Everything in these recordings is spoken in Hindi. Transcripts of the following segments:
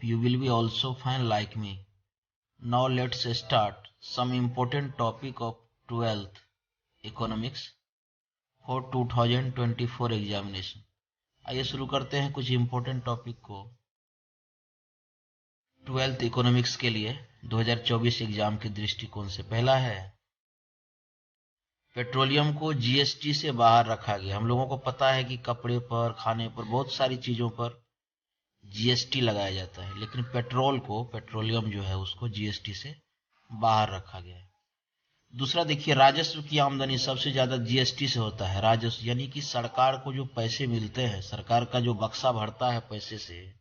you will be also fine like me. Now let's start some important topic of 12th economics for 2024 examination. आइए शुरू करते हैं कुछ important टॉपिक को 12th इकोनॉमिक्स के लिए 2024 एग्जाम के दृष्टिकोण से। पहला है पेट्रोलियम को जीएसटी से बाहर रखा गया। हम लोगों को पता है कि कपड़े पर, खाने पर, बहुत सारी चीजों पर जीएसटी लगाया जाता है, लेकिन पेट्रोलियम जो है उसको जीएसटी से बाहर रखा गया है। दूसरा देखिए, राजस्व की आमदनी सबसे ज्यादा जीएसटी से होता है। राजस्व यानी कि सरकार को जो पैसे मिलते हैं, सरकार का जो बक्सा भरता है पैसे से,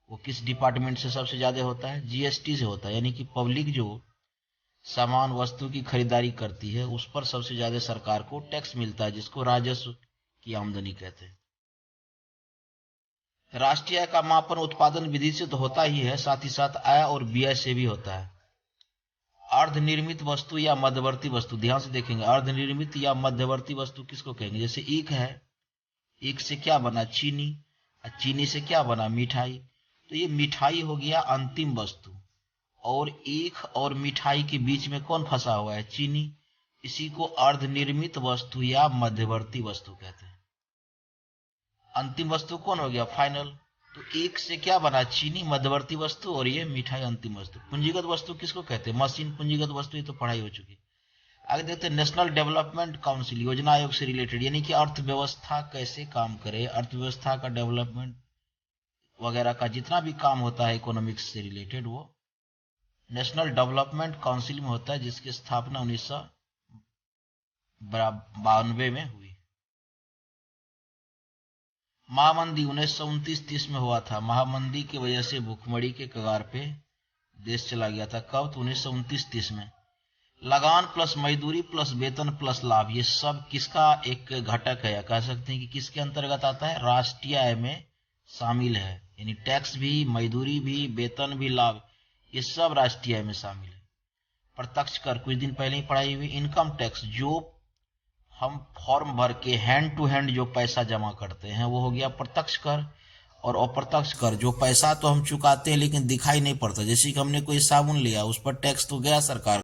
वो किस डिपार्टमेंट से सबसे ज्यादा होता है? जीएसटी से होता है। यानी कि पब्लिक जो सामान वस्तु की खरीदारी करती है उस पर सबसे ज्यादा सरकार को टैक्स मिलता है, जिसको राजस्व की आमदनी कहते हैं। राष्ट्रीय आय का मापन उत्पादन विधि से तो होता ही है, साथ ही साथ आय और व्यय से भी होता है। अर्धनिर्मित वस्तु या मध्यवर्ती वस्तु, ध्यान से देखेंगे, अर्धनिर्मित या मध्यवर्ती वस्तु किसको कहेंगे? जैसे ईख है, ईख से क्या बना? चीनी, और चीनी से क्या बना? मिठाई। तो ये मिठाई हो गया अंतिम वस्तु, और ईख और मिठाई के बीच में कौन फंसा हुआ है? चीनी। इसी को अर्धनिर्मित वस्तु या मध्यवर्ती वस्तु कहते हैं। अंतिम वस्तु कौन हो गया? फाइनल। तो एक से क्या बना? चीनी मध्यवर्ती वस्तु, और ये मिठाई अंतिम वस्तु। पूंजीगत वस्तु किसको कहते हैं? मशीन पूंजीगत वस्तु, ये तो पढ़ाई हो चुकी। आगे देखते हैं नेशनल डेवलपमेंट काउंसिल, योजना आयोग से रिलेटेड, यानी कि अर्थव्यवस्था कैसे काम करे, अर्थव्यवस्था का डेवलपमेंट वगैरह का जितना भी काम होता है इकोनॉमिक्स से रिलेटेड, वो नेशनल डेवलपमेंट काउंसिल में होता है, जिसकी स्थापना 1992 में हुई। महामंदी 1929-30 में हुआ था। महामंदी की वजह से भुखमरी के कगार पे देश चला गया था। कब? तो 1929-30 में। लगान प्लस मजदूरी प्लस वेतन प्लस लाभ, ये सब किसका एक घटक है, या कह सकते हैं कि किसके अंतर्गत आता है? राष्ट्रीय आय में शामिल है। यानी टैक्स भी, मजदूरी भी, वेतन भी, लाभ, ये सब राष्ट्रीय आय में शामिल है। प्रत्यक्ष कर कुछ दिन पहले ही पढ़ाई हुई। इनकम टैक्स, जो हम फॉर्म भर के हैंड टू हैंड जो पैसा जमा करते हैं वो हो गया प्रत्यक्ष कर। और अप्रत्यक्ष कर, जो पैसा तो हम चुकाते हैं लेकिन दिखाई नहीं पड़ता, जैसे कि हमने कोई साबुन लिया, उस पर टैक्स तो गया सरकार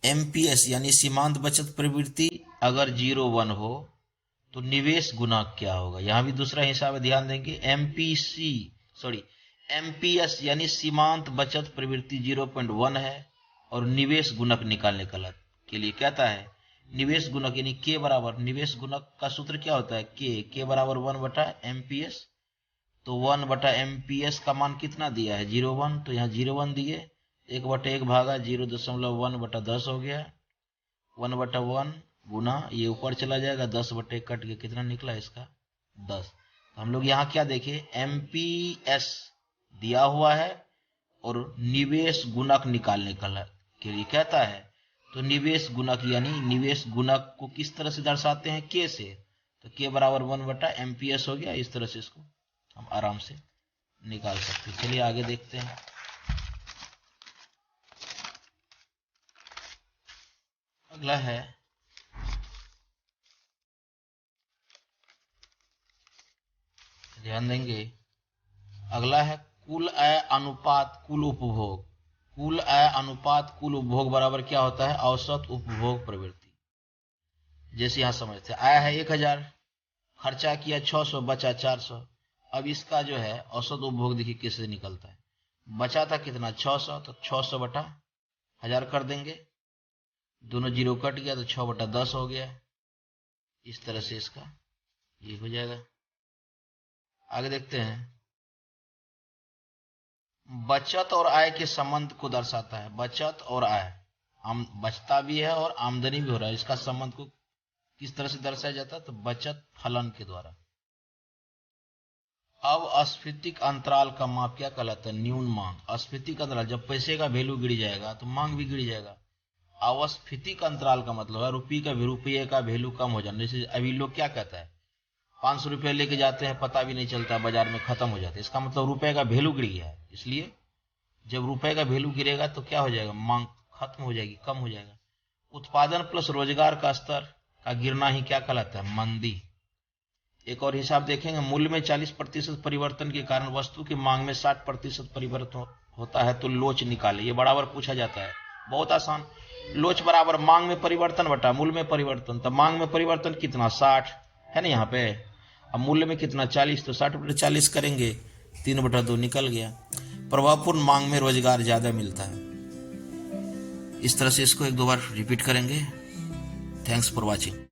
एमपीएस यानी सीमांत बचत प्रवृत्ति अगर 0-1 हो तो निवेश गुणांक क्या होगा। यहां भी दूसरा हिसाब है, ध्यान देंगे। एमपीएस यानी सीमांत बचत प्रवृत्ति 0.1 है और निवेश गुणक निकालने के लिए कहता है निवेश गुणक यानी के बराबर, निवेश गुणक का सूत्र क्या होता है, के बराबर 1/एमपीएस। तो 1/एमपीएस का मान कितना दिया है, 0.1, तो यहाँ 0.1 दिए, 1/1 भागा 0.1/10 हो गया, 1/1 गुना ये ऊपर चला जाएगा, 10/1 कट के कितना निकला इसका 10। तो हम लोग यहाँ क्या देखे, एमपीएस दिया हुआ है और निवेश गुणक निकालने के लिए कहता है। तो निवेश गुणक यानी निवेश गुणक को किस तरह से दर्शाते हैं, के से। तो के बराबर 1/एमपीएस हो गया। इस तरह से इसको हम आराम से निकाल सकते हैं। चलिए आगे देखते हैं। अगला है ध्यान देंगे, अगला है कुल आय अनुपात कुल उपभोग। कुल आय अनुपात कुल उपभोग बराबर क्या होता है, औसत उपभोग प्रवृत्ति। जैसे यहां समझते हैं, आय है 1000, खर्चा किया 600, बचा 400। अब इसका जो है औसत उपभोग देखिए कैसे निकलता है, बचा था कितना 600, तो 600/1000 कर देंगे, दोनों जीरो कट गया तो 6/10 हो गया। इस तरह से इसका ये हो जाएगा। आगे देखते हैं, बचत और आय के संबंध को दर्शाता है। बचत और आय, बचता भी है और आमदनी भी हो रहा है, इसका संबंध को किस तरह से दर्शाया जाता है, तो बचत फलन के द्वारा। अब अस्फीतिक अंतराल का माप क्या कहलाता है, न्यून मांग। अस्फीतिक अंतराल, जब पैसे का वैल्यू गिर जाएगा तो मांग भी गिर जाएगा। अस्फीतिक अंतराल का मतलब है रुपये का वैल्यू कम हो जाना। जैसे अभी लोग क्या कहता है, 500 रुपये लेके जाते हैं, पता भी नहीं चलता, बाजार में खत्म हो जाता है। इसका मतलब रुपए का वैल्यू गिर गया है। इसलिए जब रुपए का वैल्यू गिरेगा तो क्या हो जाएगा, मांग खत्म हो जाएगी, कम हो जाएगा। उत्पादन प्लस रोजगार का स्तर का गिरना ही क्या कहलाता है, मंदी। एक और हिसाब देखेंगे, मूल्य में 40% परिवर्तन के कारण वस्तु की मांग में 60% परिवर्तन होता है तो लोच निकाले। ये बराबर पूछा जाता है, बहुत आसान। लोच बराबर मांग में परिवर्तन बटा मूल्य में परिवर्तन। तो मांग में परिवर्तन कितना 60 है ना यहाँ पे, अब मूल्य में कितना 40, तो 60/40 करेंगे, 3/2 निकल गया। प्रभावपूर्ण मांग में रोजगार ज्यादा मिलता है। इस तरह से इसको 1-2 बार रिपीट करेंगे। Thanks for watching.